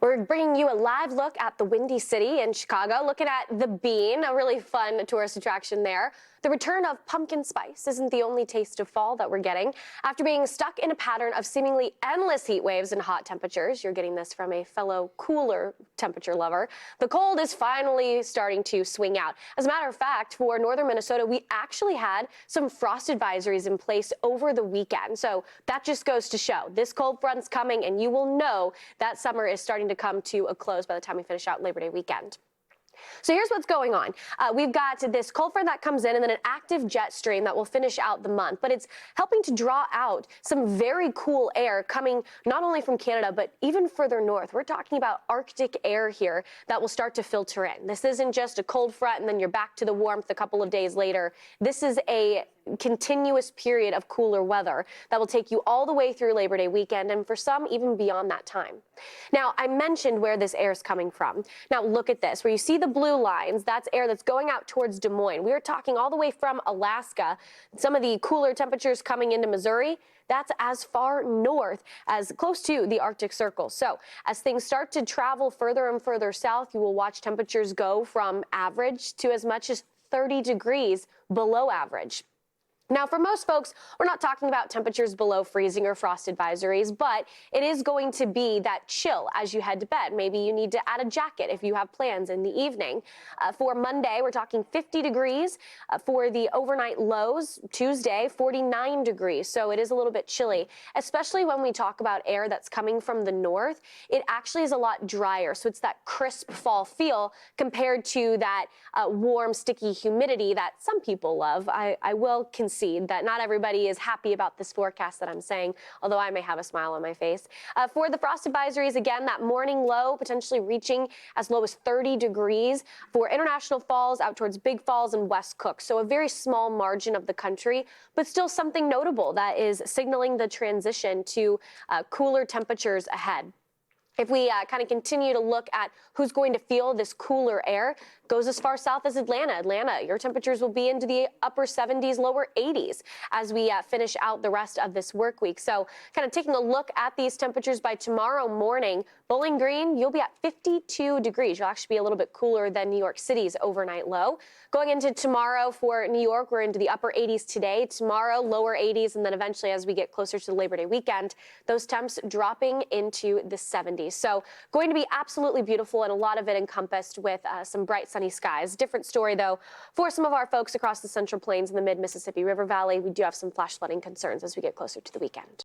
We're bringing you a live look at the Windy City in Chicago, looking at the Bean, a really fun tourist attraction there. The return of pumpkin spice isn't the only taste of fall that we're getting. After being stuck in a pattern of seemingly endless heat waves and hot temperatures, you're getting this from a fellow cooler temperature lover, the cold is finally starting to swing out. As a matter of fact, for northern Minnesota, we actually had some frost advisories in place over the weekend. So that just goes to show this cold front's coming, and you will know that summer is starting to come to a close by the time we finish out Labor Day weekend. So here's what's going on. We've got this cold front that comes in and then an active jet stream that will finish out the month. But it's helping to draw out some very cool air coming not only from Canada, but even further north. We're talking about Arctic air here that will start to filter in. This isn't just a cold front and then you're back to the warmth a couple of days later. This is a continuous period of cooler weather that will take you all the way through Labor Day weekend, and for some even beyond that time. Now, I mentioned where this air is coming from. Now look at this, where you see the blue lines, that's air that's going out towards Des Moines. We are talking all the way from Alaska. Some of the cooler temperatures coming into Missouri, that's as far north as close to the Arctic Circle. So as things start to travel further and further south, you will watch temperatures go from average to as much as 30 degrees below average. Now, for most folks, we're not talking about temperatures below freezing or frost advisories, but it is going to be that chill as you head to bed. Maybe you need to add a jacket if you have plans in the evening. For Monday, we're talking 50 degrees. For the overnight lows, Tuesday, 49 degrees. So it is a little bit chilly, especially when we talk about air that's coming from the north. It actually is a lot drier. So it's that crisp fall feel compared to that warm, sticky humidity that some people love. I will concede that not everybody is happy about this forecast that I'm saying, although I may have a smile on my face. For the frost advisories, again, that morning low potentially reaching as low as 30 degrees for International Falls out towards Big Falls and West Cook. So a very small margin of the country, but still something notable that is signaling the transition to cooler temperatures ahead. If we kind of continue to look at who's going to feel this cooler air, goes as far south as Atlanta. Atlanta, your temperatures will be into the upper 70s, lower 80s as we finish out the rest of this work week. So kind of taking a look at these temperatures by tomorrow morning, Bowling Green, you'll be at 52 degrees. You'll actually be a little bit cooler than New York City's overnight low. Going into tomorrow for New York, we're into the upper 80s today. Tomorrow, lower 80s, and then eventually as we get closer to the Labor Day weekend, those temps dropping into the 70s. So going to be absolutely beautiful, and a lot of it encompassed with some bright sunny skies. Different story, though, for some of our folks across the Central Plains and the mid-Mississippi River Valley. We do have some flash flooding concerns as we get closer to the weekend.